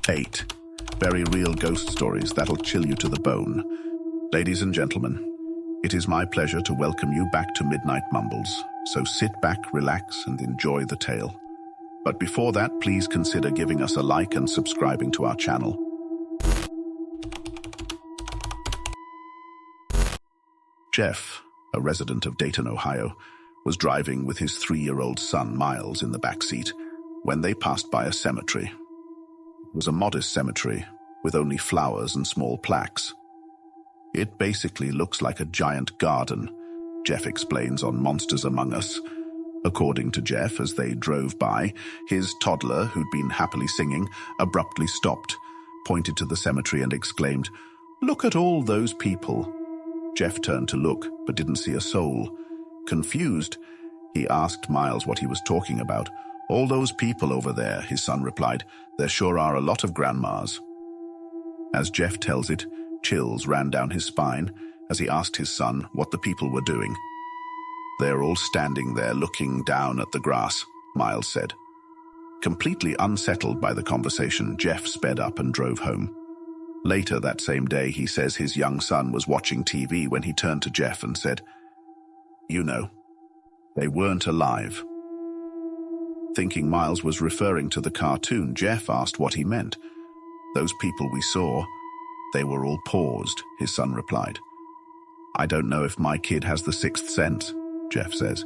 8. Very real ghost stories that'll chill you to the bone. Ladies and gentlemen, it is my pleasure to welcome you back to Midnight Mumbles, so sit back, relax, and enjoy the tale. But before that, please consider giving us a like and subscribing to our channel. Jeff, a resident of Dayton, Ohio, was driving with his 3-year-old son, Miles, in the back seat when they passed by a cemetery. It was a modest cemetery with only flowers and small plaques. It basically looks like a giant garden, Jeff explains on Monsters Among Us. According to Jeff, as they drove by, his toddler, who'd been happily singing, abruptly stopped, pointed to the cemetery and exclaimed, "Look at all those people." Jeff turned to look, but didn't see a soul. Confused, he asked Miles what he was talking about. "All those people over there," his son replied. "There sure are a lot of grandmas." As Jeff tells it, chills ran down his spine as he asked his son what the people were doing. "They're all standing there looking down at the grass," Miles said. Completely unsettled by the conversation, Jeff sped up and drove home. Later that same day, he says his young son was watching TV when he turned to Jeff and said, "You know, they weren't alive." Thinking Miles was referring to the cartoon, Jeff asked what he meant. "Those people we saw, they were all paused," his son replied. "I don't know if my kid has the sixth sense," Jeff says,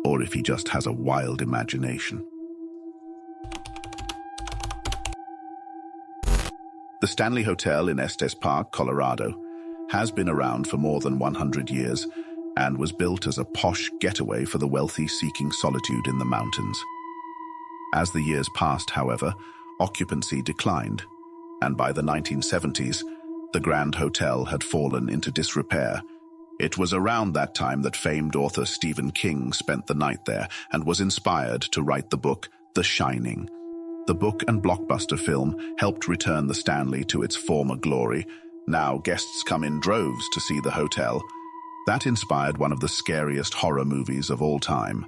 "or if he just has a wild imagination." The Stanley Hotel in Estes Park, Colorado, has been around for more than 100 years and was built as a posh getaway for the wealthy seeking solitude in the mountains. As the years passed, however, occupancy declined, and by the 1970s, the Grand Hotel had fallen into disrepair. It was around that time that famed author Stephen King spent the night there and was inspired to write the book The Shining. The book and blockbuster film helped return the Stanley to its former glory. Now guests come in droves to see the hotel. That inspired one of the scariest horror movies of all time.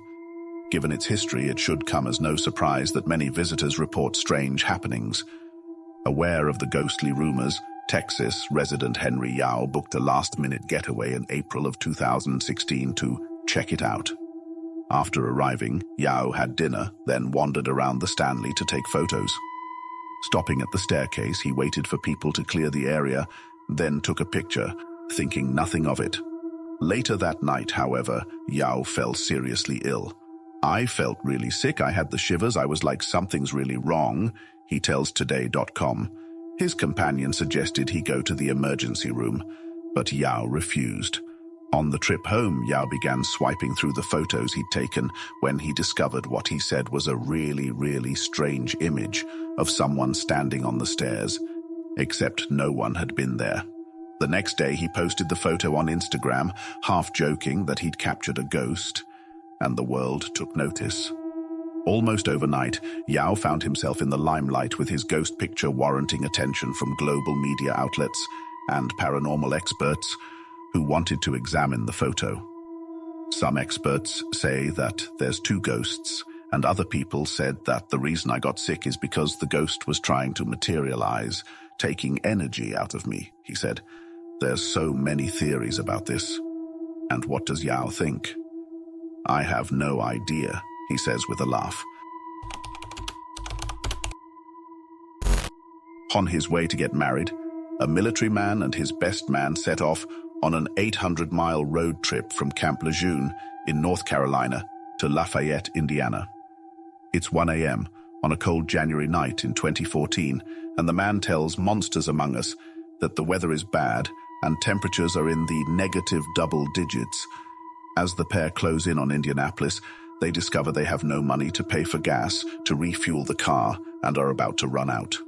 Given its history, it should come as no surprise that many visitors report strange happenings. Aware of the ghostly rumors, Texas resident Henry Yao booked a last-minute getaway in April of 2016 to check it out. After arriving, Yao had dinner, then wandered around the Stanley to take photos. Stopping at the staircase, he waited for people to clear the area, then took a picture, thinking nothing of it. Later that night, however, Yao fell seriously ill. "I felt really sick. I had the shivers. I was like, something's really wrong," he tells Today.com. His companion suggested he go to the emergency room, but Yao refused. On the trip home, Yao began swiping through the photos he'd taken when he discovered what he said was a really, really strange image of someone standing on the stairs, except no one had been there. The next day, he posted the photo on Instagram, half joking that he'd captured a ghost, and the world took notice. Almost overnight, Yao found himself in the limelight with his ghost picture warranting attention from global media outlets and paranormal experts who wanted to examine the photo. Some experts say that there's 2 ghosts, and other people said that the reason I got sick is because the ghost was trying to materialize, taking energy out of me, he said. There's so many theories about this. And what does Yao think? "I have no idea," he says with a laugh. On his way to get married, a military man and his best man set off on an 800-mile road trip from Camp Lejeune in North Carolina to Lafayette, Indiana. It's 1 a.m. on a cold January night in 2014, and the man tells Monsters Among Us that the weather is bad and temperatures are in the negative double digits. As the pair close in on Indianapolis, they discover they have no money to pay for gas to refuel the car and are about to run out.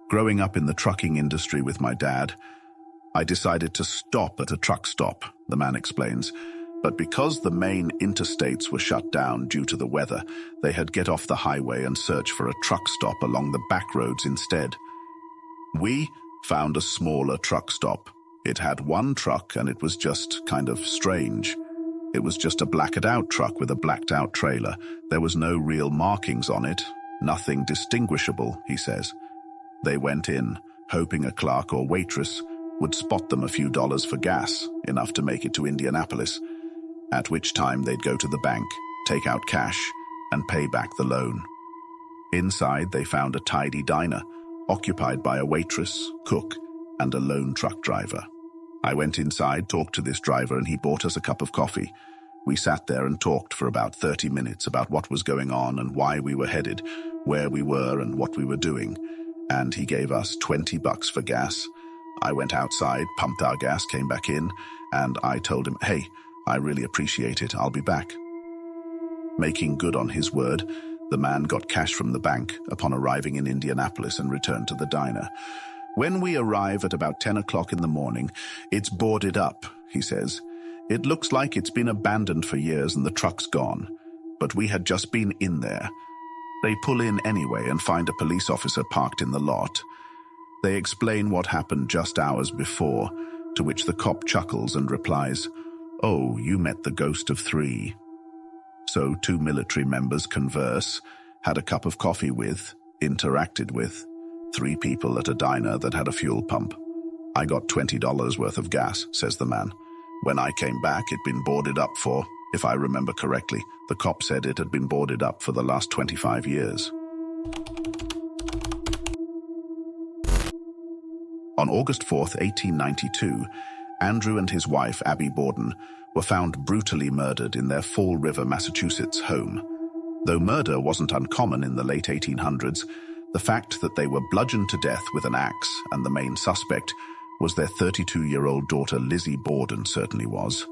"Growing up in the trucking industry with my dad, I decided to stop at a truck stop," the man explains. But because the main interstates were shut down due to the weather, they had get off the highway and search for a truck stop along the back roads instead. "We found a smaller truck stop. It had 1 truck and it was just kind of strange. It was just a blacked-out truck with a blacked-out trailer. There was no real markings on it, nothing distinguishable," he says. They went in, hoping a clerk or waitress would spot them a few dollars for gas, enough to make it to Indianapolis, at which time they'd go to the bank, take out cash, and pay back the loan. Inside, they found a tidy diner, occupied by a waitress, cook, and a lone truck driver. I went inside, talked to this driver, and he bought us a cup of coffee. We sat there and talked for about 30 minutes about what was going on and why we were headed, where we were and what we were doing. And he gave us $20 for gas. I went outside, pumped our gas, came back in, and I told him, "Hey, I really appreciate it. I'll be back." Making good on his word, the man got cash from the bank upon arriving in Indianapolis and returned to the diner. "When we arrive at about 10 o'clock in the morning, it's boarded up," he says. "It looks like it's been abandoned for years and the truck's gone. But we had just been in there." They pull in anyway and find a police officer parked in the lot. They explain what happened just hours before, to which the cop chuckles and replies, "Oh, you met the ghost of 3. So 2 military members converse, had a cup of coffee with, interacted with 3 people at a diner that had a fuel pump. "I got $20 worth of gas," says the man. "When I came back, it'd been boarded up for, if I remember correctly, the cop said it had been boarded up for the last 25 years. On August 4th, 1892, Andrew and his wife, Abby Borden, were found brutally murdered in their Fall River, Massachusetts home. Though murder wasn't uncommon in the late 1800s, the fact that they were bludgeoned to death with an axe and the main suspect was their 32-year-old daughter Lizzie Borden certainly was.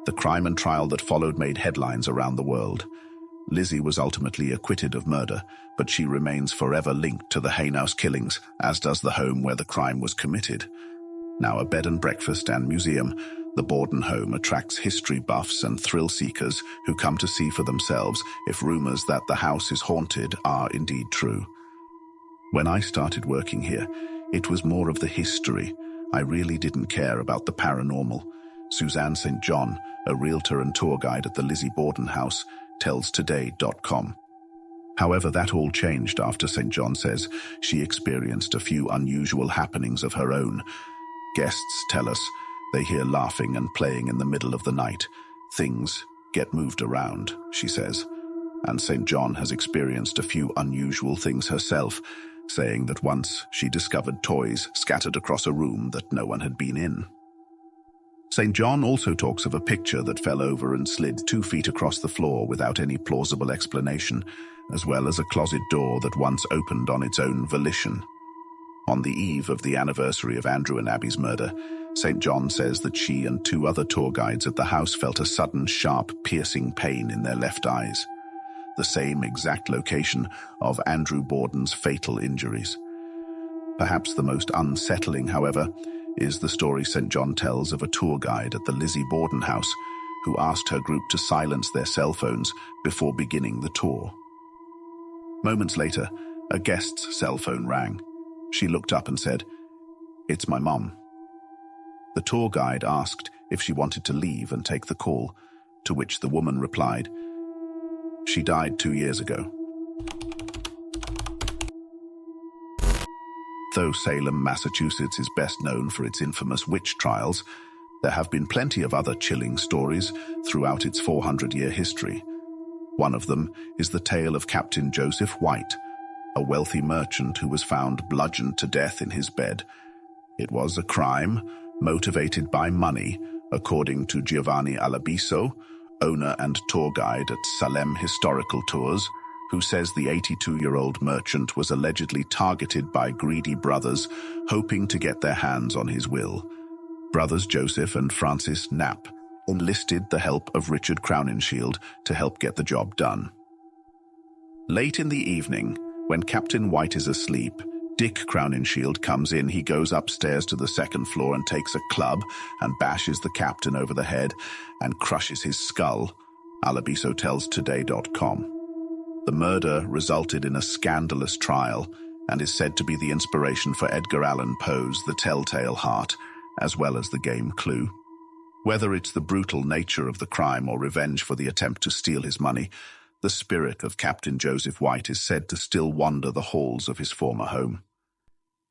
The crime and trial that followed made headlines around the world. Lizzie was ultimately acquitted of murder, but she remains forever linked to the Hayhouse killings, as does the home where the crime was committed. Now a bed and breakfast and museum, the Borden home attracts history buffs and thrill seekers who come to see for themselves if rumors that the house is haunted are indeed true. When I started working here, it was more of the history. I really didn't care about the paranormal. Suzanne St. John, a realtor and tour guide at the Lizzie Borden house, tells Today.com. However, that all changed after St. John says she experienced a few unusual happenings of her own. Guests tell us they hear laughing and playing in the middle of the night. Things get moved around, she says. And St. John has experienced a few unusual things herself, saying that once she discovered toys scattered across a room that no one had been in. St. John also talks of a picture that fell over and slid 2 feet across the floor without any plausible explanation, as well as a closet door that once opened on its own volition. On the eve of the anniversary of Andrew and Abby's murder, St. John says that she and 2 other tour guides at the house felt a sudden, sharp, piercing pain in their left eyes, the same exact location of Andrew Borden's fatal injuries. Perhaps the most unsettling, however, is the story St. John tells of a tour guide at the Lizzie Borden house who asked her group to silence their cell phones before beginning the tour. Moments later, a guest's cell phone rang. She looked up and said, "It's my mum." The tour guide asked if she wanted to leave and take the call, to which the woman replied, "She died 2 years ago." Though Salem, Massachusetts is best known for its infamous witch trials, there have been plenty of other chilling stories throughout its 400-year history. One of them is the tale of Captain Joseph White, a wealthy merchant who was found bludgeoned to death in his bed. It was a crime motivated by money, according to Giovanni Alabiso, owner and tour guide at Salem Historical Tours, who says the 82-year-old merchant was allegedly targeted by greedy brothers hoping to get their hands on his will. Brothers Joseph and Francis Knapp enlisted the help of Richard Crowninshield to help get the job done. Late in the evening, when Captain White is asleep, Dick Crowninshield comes in. He goes upstairs to the 2nd floor and takes a club and bashes the captain over the head and crushes his skull, Alabiso tells Today.com. The murder resulted in a scandalous trial and is said to be the inspiration for Edgar Allan Poe's The Telltale Heart, as well as the game Clue. Whether it's the brutal nature of the crime or revenge for the attempt to steal his money, the spirit of Captain Joseph White is said to still wander the halls of his former home.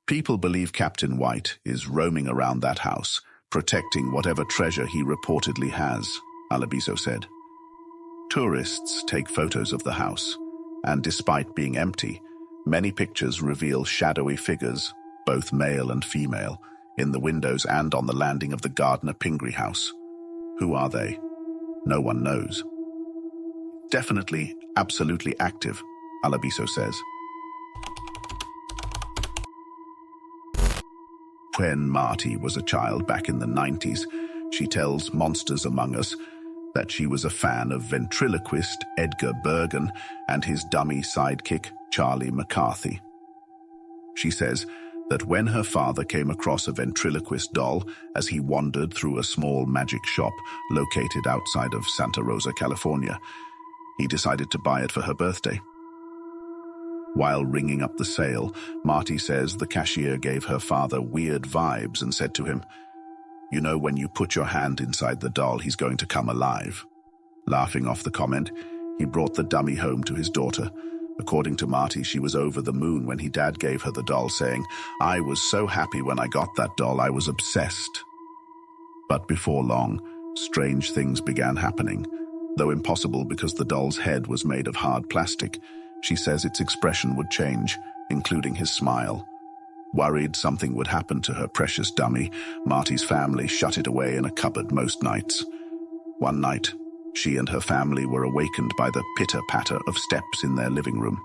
People believe Captain White is roaming around that house, protecting whatever treasure he reportedly has, Alabiso said. Tourists take photos of the house, and despite being empty, many pictures reveal shadowy figures, both male and female, in the windows and on the landing of the Gardner Pingree house. Who are they? No one knows. Definitely, absolutely active, Alabiso says. When Marty was a child back in the 90s, she tells Monsters Among Us that she was a fan of ventriloquist Edgar Bergen and his dummy sidekick Charlie McCarthy. She says that when her father came across a ventriloquist doll as he wandered through a small magic shop located outside of Santa Rosa, California, he decided to buy it for her birthday. While ringing up the sale, Marty says the cashier gave her father weird vibes and said to him, "You know, when you put your hand inside the doll, he's going to come alive." Laughing off the comment, he brought the dummy home to his daughter. According to Marty, she was over the moon when Dad gave her the doll, saying, "I was so happy when I got that doll, I was obsessed." But before long, strange things began happening. Though impossible because the doll's head was made of hard plastic, she says its expression would change, including his smile. Worried something would happen to her precious dummy, Marty's family shut it away in a cupboard most nights. One night, she and her family were awakened by the pitter-patter of steps in their living room.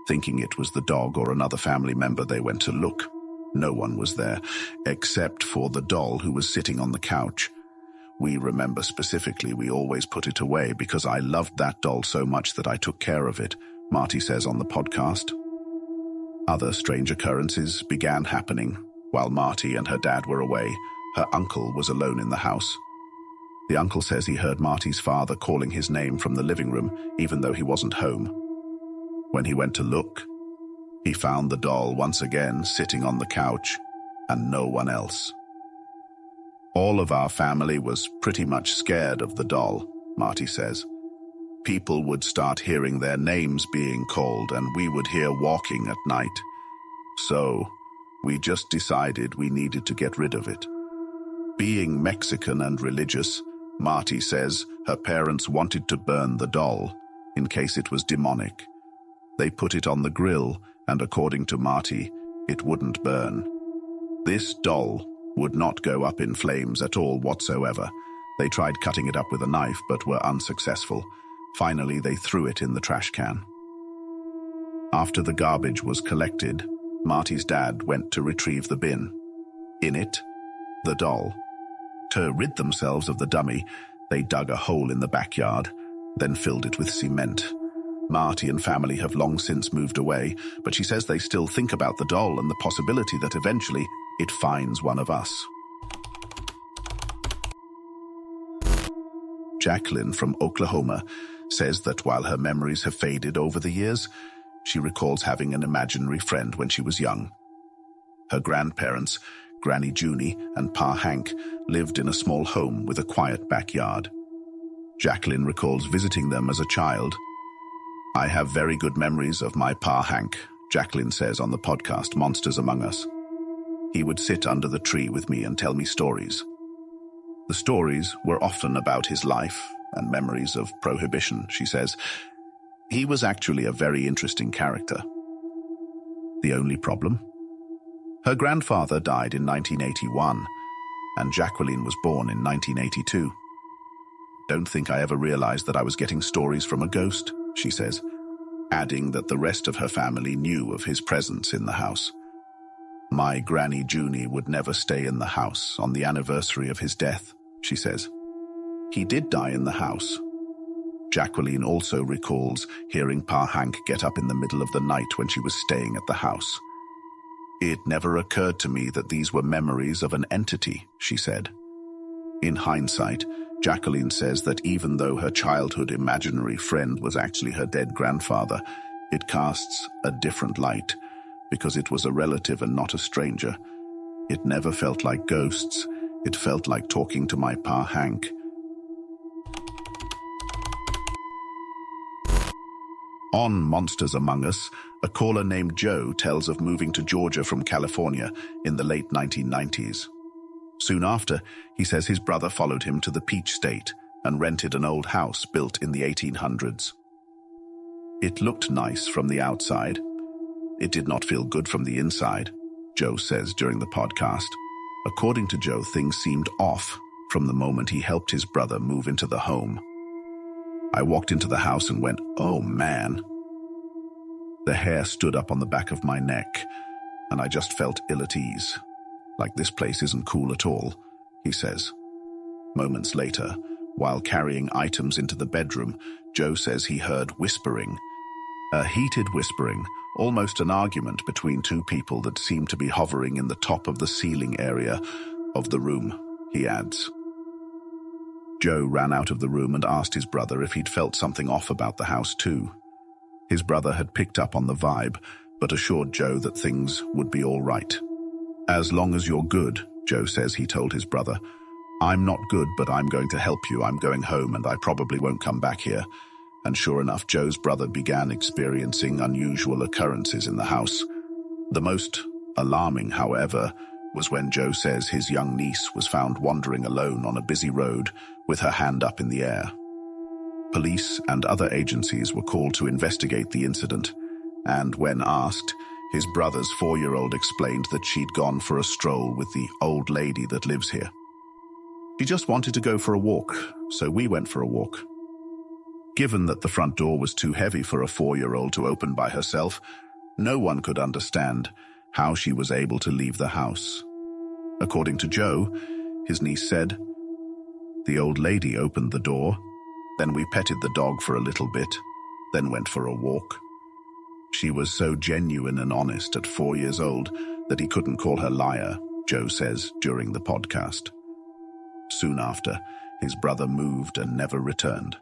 Thinking it was the dog or another family member, they went to look. No one was there, except for the doll who was sitting on the couch. "We remember specifically we always put it away because I loved that doll so much that I took care of it," Marty says on the podcast. Other strange occurrences began happening. While Marty and her dad were away, her uncle was alone in the house. The uncle says he heard Marty's father calling his name from the living room, even though he wasn't home. When he went to look, he found the doll once again sitting on the couch, and no one else. "All of our family was pretty much scared of the doll," Marty says. "People would start hearing their names being called, and we would hear walking at night. So, we just decided we needed to get rid of it." Being Mexican and religious, Marty says her parents wanted to burn the doll, in case it was demonic. They put it on the grill, and according to Marty, it wouldn't burn. This doll would not go up in flames at all whatsoever. They tried cutting it up with a knife, but were unsuccessful. Finally, they threw it in the trash can. After the garbage was collected, Marty's dad went to retrieve the bin. In it, the doll. To rid themselves of the dummy, they dug a hole in the backyard, then filled it with cement. Marty and family have long since moved away, but she says they still think about the doll and the possibility that eventually it finds one of us. Jacqueline from Oklahoma says that while her memories have faded over the years, she recalls having an imaginary friend when she was young. Her grandparents, Granny Junie and Pa Hank, lived in a small home with a quiet backyard. Jacqueline recalls visiting them as a child. "I have very good memories of my Pa Hank," Jacqueline says on the podcast Monsters Among Us. "He would sit under the tree with me and tell me stories. The stories were often about his life and memories of prohibition," she says. "He was actually a very interesting character." The only problem? Her grandfather died in 1981, and Jacqueline was born in 1982. "Don't think I ever realized that I was getting stories from a ghost," she says, adding that the rest of her family knew of his presence in the house. "My Granny Junie would never stay in the house on the anniversary of his death," she says. He did die in the house. Jacqueline also recalls hearing Pa Hank get up in the middle of the night when she was staying at the house. "It never occurred to me that these were memories of an entity," she said. In hindsight, Jacqueline says that even though her childhood imaginary friend was actually her dead grandfather, it casts a different light because it was a relative and not a stranger. "It never felt like ghosts. It felt like talking to my Pa Hank." On Monsters Among Us, A caller named Joe tells of moving to Georgia from California in the late 1990s. Soon after, he says his brother followed him to the Peach State and rented an old house built in the 1800s. It looked nice from the outside. It did not feel good from the inside, Joe says during the podcast. According to Joe, things seemed off from the moment he helped his brother move into the home. I walked into the house and went, "Oh man." The hair stood up on the back of my neck, and I just felt ill at ease. Like this place isn't cool at all, he says. Moments later, while carrying items into the bedroom, Joe says he heard whispering. A heated whispering, almost an argument between two people that seemed to be hovering in the top of the ceiling area of the room, he adds. Joe ran out of the room and asked his brother if he'd felt something off about the house too. His brother had picked up on the vibe, but assured Joe that things would be all right. "As long as you're good," Joe says he told his brother. "I'm not good, but I'm going to help you. I'm going home and I probably won't come back here." And sure enough, Joe's brother began experiencing unusual occurrences in the house. The most alarming, however, was when Joe says his young niece was found wandering alone on a busy road with her hand up in the air. Police and other agencies were called to investigate the incident, and when asked, his brother's 4-year-old explained that she'd gone for a stroll with the old lady that lives here. "She just wanted to go for a walk, so we went for a walk." Given that the front door was too heavy for a 4-year-old to open by herself, no one could understand how she was able to leave the house. According to Joe, his niece said, "The old lady opened the door, then we petted the dog for a little bit, then went for a walk." She was so genuine and honest at 4 years old that he couldn't call her liar, Joe says during the podcast. Soon after, his brother moved and never returned.